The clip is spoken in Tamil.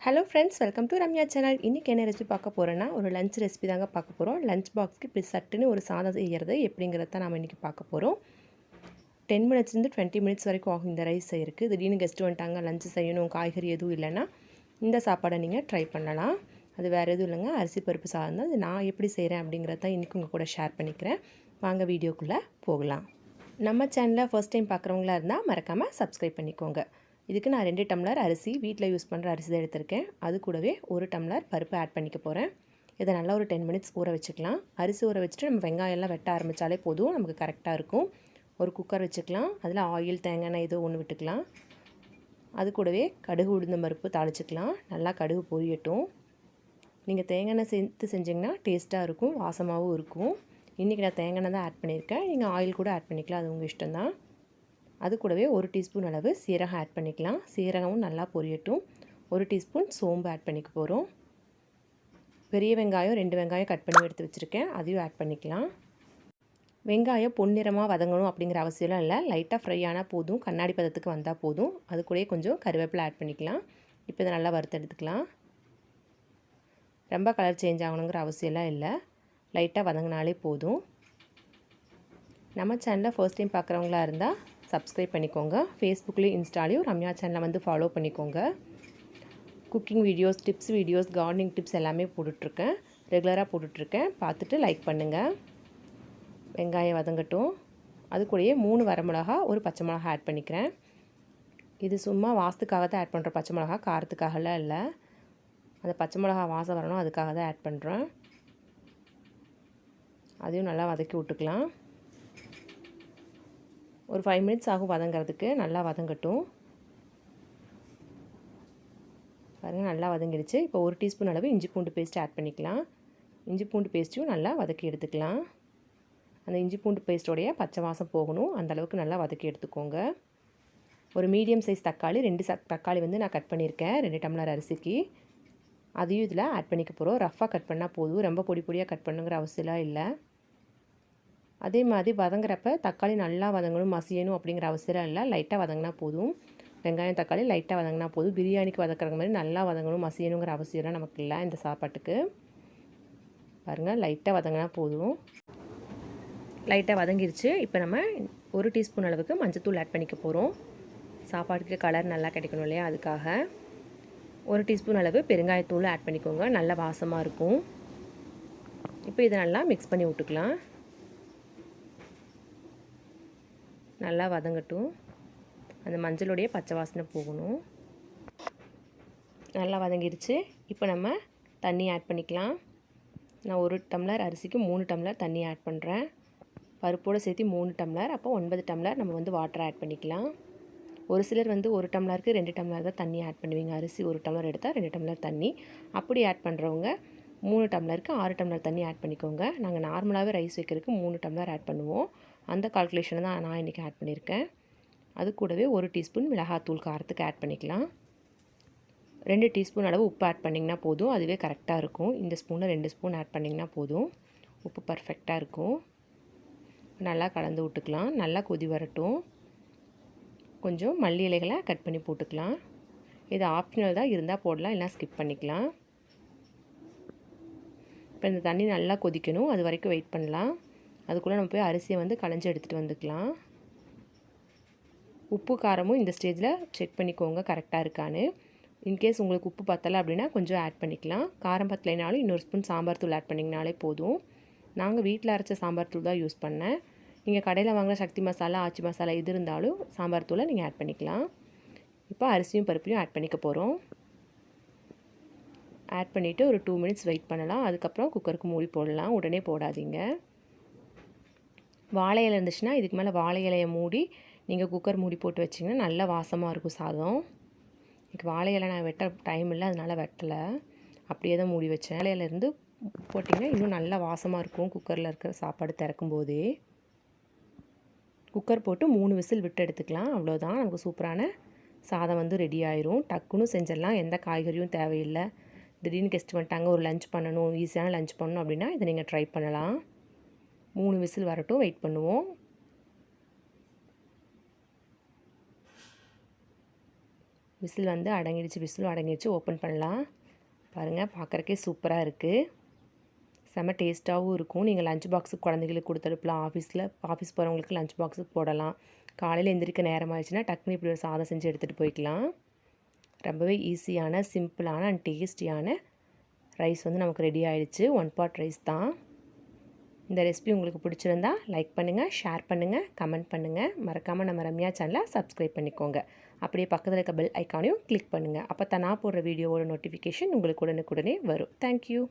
Hello friends, welcome to Ramya channel. இன்றைக்கி என்ன ரெசிபி பார்க்க போகிறோன்னா, ஒரு லஞ்ச் ரெசிபி தாங்க பார்க்க போகிறோம். லஞ்ச் பாக்ஸ்க்கு இப்படி சட்டுன்னு ஒரு சாதம் செய்கிறது எப்படிங்கிறத தான் நாம் இன்றைக்கி பார்க்க போகிறோம். 10 மினிட்ஸ்லேருந்து 20 மினிட்ஸ் வரைக்கும் ஆகும் இந்த ரைஸ் செய்யறதுக்கு. திடீர்னு கெஸ்ட்டு வந்துட்டாங்க, லஞ்ச் செய்யணும், காய்கறி எதுவும் இல்லைன்னா இந்த சாப்பாடை நீங்கள் ட்ரை பண்ணலாம். அது வேறு எதுவும் இல்லைங்க, அரிசி பருப்பு சாதம் தான். அது நான் எப்படி செய்கிறேன் அப்படிங்கிறத தான் இன்றைக்கி உங்கள் கூட ஷேர் பண்ணிக்கிறேன். வாங்க வீடியோக்குள்ளே போகலாம். நம்ம சேனலை ஃபர்ஸ்ட் டைம் பார்க்குறவங்களா இருந்தால் மறக்காமல் சப்ஸ்கிரைப் பண்ணிக்கோங்க. இதுக்கு நான் 2 டம்ளர் அரிசி, வீட்டில் யூஸ் பண்ணுற அரிசி தான் எடுத்திருக்கேன். அது கூடவே 1 டம்ளர் பருப்பு ஆட் பண்ணிக்க போகிறேன். இதை நல்லா ஒரு 10 மினிட்ஸ் ஊற வச்சுக்கலாம். அரிசி ஊற வச்சுட்டு நம்ம வெங்காயம்லாம் வெட்ட ஆரம்பித்தாலே போதும், நமக்கு கரெக்டாக இருக்கும். ஒரு குக்கர் வச்சுக்கலாம். அதில் ஆயில், தேங்காய் எண்ணெய் ஏதோ ஒன்று விட்டுக்கலாம். அது கூடவே கடுகு, உளுந்தம் பருப்பு தாளிச்சிக்கலாம். நல்லா கடுகு பொரியட்டும். நீங்கள் தேங்காய் எண்ணெய் சேர்த்து செஞ்சிங்கன்னா டேஸ்ட்டாக இருக்கும், வாசமாகவும் இருக்கும். இன்றைக்கி நான் தேங்காய் எண்ணெய் தான் ஆட் பண்ணியிருக்கேன். நீங்கள் ஆயில் கூட ஆட் பண்ணிக்கலாம், அது உங்கள் இஷ்டம் தான். அது கூடவே 1 டீஸ்பூன் அளவு சீரகம் ஆட் பண்ணிக்கலாம். சீரகமும் நல்லா பொரியட்டும். 1 டீஸ்பூன் சோம்பு ஆட் பண்ணிக்க போகிறோம். பெரிய வெங்காயம் 2 வெங்காயம் கட் பண்ணி எடுத்து வச்சுருக்கேன், அதையும் ஆட் பண்ணிக்கலாம். வெங்காயம் பொன்னிறமாக வதங்கணும் அப்படிங்கிற அவசியம்லாம் இல்லை. லைட்டாக ஃப்ரை ஆனால் போதும், கண்ணாடி பதத்துக்கு வந்தால் போதும். அது கூடயே கொஞ்சம் கருவேப்பிலை ஆட் பண்ணிக்கலாம். இப்போ இதை நல்லா வறுத்து எடுத்துக்கலாம். ரொம்ப கலர் சேஞ்ச் ஆகணுங்கிற அவசியம்லாம் இல்லை, லைட்டாக வதங்கினாலே போதும். நம்ம சேனலை ஃபர்ஸ்ட் டைம் பார்க்குறவங்களா இருந்தால் சப்ஸ்கிரைப் பண்ணிக்கோங்க. ஃபேஸ்புக்லேயும் இன்ஸ்டாலையும் ரம்யா சேனலை வந்து ஃபாலோ பண்ணிக்கோங்க. Cooking videos, tips videos, gardening tips எல்லாமே போட்டுட்ருக்கேன், ரெகுலராக போட்டுட்ருக்கேன். பார்த்துட்டு லைக் பண்ணுங்கள். வெங்காயம் வதங்கட்டும். அது கூடயே 3 வரமிளகா, 1 பச்சை மிளகா ஆட் பண்ணிக்கிறேன். இது சும்மா வாசத்துக்காக தான் ஆட் பண்ணுறேன். பச்சை மிளகா காரத்துக்காகலாம் இல்லை, அந்த பச்சை மிளகா வாசம் வரணும், அதுக்காக தான் ஆட் பண்ணுறேன். அதையும் நல்லா வதக்கி விட்டுக்கலாம். ஒரு 5 மினிட்ஸ் ஆகும் வதங்கிறதுக்கு. நல்லா வதங்கட்டும். பாருங்கள், நல்லா வதங்கிடுச்சு. இப்போ 1 டீஸ்பூன் அளவு இஞ்சி பூண்டு பேஸ்ட் ஆட் பண்ணிக்கலாம். இஞ்சி பூண்டு பேஸ்ட்டையும் நல்லா வதக்கி எடுத்துக்கலாம். அந்த இஞ்சி பூண்டு பேஸ்ட்டோடைய பச்சை வாசம் போகணும், அந்தளவுக்கு நல்லா வதக்கி எடுத்துக்கோங்க. ஒரு மீடியம் சைஸ் தக்காளி, 2 தக்காளி வந்து நான் கட் பண்ணியிருக்கேன் 2 டம்ளர் அரிசிக்கு. அதையும் இதில் ஆட் பண்ணிக்க போகிறோம். ரஃப்பாக கட் பண்ணால் போதும், ரொம்ப பொடி பொடியாக கட் பண்ணுங்கிற அவசியம்லாம் இல்லை. அதே மாதிரி வதங்குறப்ப தக்காளி நல்லா வதங்கணும், மசியணும் அப்படிங்கிற அவசியம் இல்லை. லைட்டாக வதங்கினா போதும். வெங்காயம் தக்காளி லைட்டாக வதங்கினா போதும். பிரியாணிக்கு வதக்குற மாதிரி நல்லா வதங்கணும், மசியணுங்கிற அவசியம்லாம் நமக்கு இல்லை இந்த சாப்பாட்டுக்கு. பாருங்கள், லைட்டாக வதங்கினா போதும். லைட்டாக வதங்கிருச்சு. இப்போ நம்ம 1 டீஸ்பூன் அளவுக்கு மஞ்சத்தூள் ஆட் பண்ணிக்க போகிறோம். சாப்பாட்டுக்கு கலர் நல்லா கிடைக்கணும் இல்லையா, அதுக்காக. 1 டீஸ்பூன் அளவு பெருங்காயத்தூள் ஆட் பண்ணிக்கோங்க, நல்ல வாசமாக இருக்கும். இப்போ இதை நல்லா மிக்ஸ் பண்ணி விட்டுக்கலாம். நல்லா வதங்கட்டும். அந்த மஞ்சளுடைய பச்சை வாசனை போகணும். நல்லா வதங்கிடுச்சு. இப்போ நம்ம தண்ணி ஆட் பண்ணிக்கலாம். நான் 1 டம்ளர் அரிசிக்கு 3 டம்ளர் தண்ணி ஆட் பண்ணுறேன். பருப்போடு சேர்த்து 3 டம்ளர், அப்போ 9 டம்ளர் நம்ம வந்து வாட்டர் ஆட் பண்ணிக்கலாம். ஒரு சிலர் வந்து 1 டம்ளருக்கு 2 டம்ளர் தான் தண்ணி ஆட் பண்ணுவீங்க. அரிசி 1 டம்ளர் எடுத்தால் 2 டம்ளர் தண்ணி. அப்படி ஆட் பண்ணுறவங்க 3 டம்ளருக்கு 6 டம்ளர் தண்ணி ஆட் பண்ணிக்கோங்க. நாங்கள் நார்மலாகவே ரைஸ் வைக்கிறதுக்கு 3 டம்ளர் ஆட் பண்ணுவோம். அந்த கால்குலேஷனை தான் நான் இன்றைக்கி ஆட் பண்ணியிருக்கேன். அது கூடவே 1 டீஸ்பூன் மிளகாத்தூள் காரத்துக்கு ஆட் பண்ணிக்கலாம். 2 டீஸ்பூன் அளவு உப்பு ஆட் பண்ணிங்கன்னா போதும், அதுவே கரெக்டாக இருக்கும். இந்த ஸ்பூனில் 2 ஸ்பூன் ஆட் பண்ணிங்கன்னா போதும், உப்பு பர்ஃபெக்டாக இருக்கும். நல்லா கலந்து விட்டுக்கலாம். நல்லா கொதி வரட்டும். கொஞ்சம் மல்லி இலைகளை கட் பண்ணி போட்டுக்கலாம். இது ஆப்ஷனல் தான், இருந்தால் போடலாம், இல்லைனா ஸ்கிப் பண்ணிக்கலாம். இப்போ இந்த தண்ணி நல்லா கொதிக்கணும், அது வரைக்கும் வெயிட் பண்ணலாம். அதுக்குள்ளே நம்ம போய் அரிசியை வந்து களைஞ்சி எடுத்துகிட்டு வந்துக்கலாம். உப்பு காரமும் இந்த ஸ்டேஜில் செக் பண்ணிக்கோங்க கரெக்டாக இருக்கான்னு. இன்கேஸ் உங்களுக்கு உப்பு பத்தலை அப்படின்னா கொஞ்சம் ஆட் பண்ணிக்கலாம். காரம் பத்தலைனாலும் இன்னொரு ஸ்பூன் சாம்பார் தூள் ஆட் பண்ணிங்கனாலே போதும். நாங்கள் வீட்டில் அரைச்ச சாம்பார் தூள் தான் யூஸ் பண்ணேன். நீங்கள் கடையில் வாங்குகிற சக்தி மசாலா, ஆச்சி மசாலா எது இருந்தாலும் சாம்பார் தூளை நீங்கள் ஆட் பண்ணிக்கலாம். இப்போ அரிசியும் பருப்பையும் ஆட் பண்ணிக்க போகிறோம். ஆட் பண்ணிவிட்டு ஒரு 2 மினிட்ஸ் வெயிட் பண்ணலாம். அதுக்கப்புறம் குக்கருக்கு மூடி போடலாம், உடனே போடாதீங்க. வாழை இலை இருந்துச்சுன்னா இதுக்கு மேலே வாழை இலையை மூடி நீங்கள் குக்கர் மூடி போட்டு வச்சிங்கன்னா நல்ல வாசமாக இருக்கும் சாதம். எனக்கு வாழை இலை நான் வெட்ட டைம் இல்லை, அதனால் வெட்டலை, அப்படியே தான் மூடி வச்சேன். வாழை இலையிலேருந்து போட்டிங்கன்னா இன்னும் நல்லா வாசமாக இருக்கும். குக்கரில் இருக்கிற சாப்பாடு திறக்கும் போதே குக்கர் போட்டு 3 விசில் விட்டு எடுத்துக்கலாம். அவ்வளோதான், நமக்கு சூப்பரான சாதம் வந்து ரெடி ஆயிரும். டக்குன்னு செஞ்சிடலாம், எந்த காய்கறியும் தேவையில்லை. திடீர்னு கெஸ்ட் வந்துட்டாங்க, ஒரு லஞ்ச் பண்ணணும், ஈஸியான லஞ்ச் பண்ணணும் அப்படின்னா இதை நீங்கள் ட்ரை பண்ணலாம். 3 விசில் வரட்டும், வெயிட் பண்ணுவோம். விசில் வந்து அடங்கிடுச்சு, விசிலும் அடங்கிடுச்சு. ஓப்பன் பண்ணலாம். பாருங்கள், பார்க்குறக்கே சூப்பராக இருக்குது. செம்ம டேஸ்ட்டாகவும் இருக்கும். நீங்கள் லஞ்ச் பாக்ஸுக்கு குழந்தைங்களுக்கு கொடுத்து அனுப்பலாம். ஆஃபீஸ் போகிறவங்களுக்கு லஞ்ச் பாக்ஸுக்கு போடலாம். காலையில் எந்திரிக்க நேரம் ஆயிடுச்சுன்னா டக்குனு இப்படி ஒரு சாதம் செஞ்சு எடுத்துகிட்டு போய்க்கலாம். ரொம்பவே ஈஸியான, சிம்பிளான அண்ட் டேஸ்டியான ரைஸ் வந்து நமக்கு ரெடி ஆகிடுச்சு. 1 பாட் ரைஸ் தான். இந்த ரெசிபி உங்களுக்கு பிடிச்சிருந்தா லைக் பண்ணுங்கள், ஷேர் பண்ணுங்கள், கமெண்ட் பண்ணுங்கள். மறக்காமல் நம்ம ரம்யா சேனலை சப்ஸ்கிரைப் பண்ணிக்கோங்க. அப்படியே பக்கத்தில் இருக்க பெல் ஐக்கானையும் கிளிக் பண்ணுங்கள். அப்போ தான் நான் போடுற வீடியோவோட நோட்டிஃபிகேஷன் உங்களுக்கு உடனுக்குடனே வரும். தேங்க்யூ.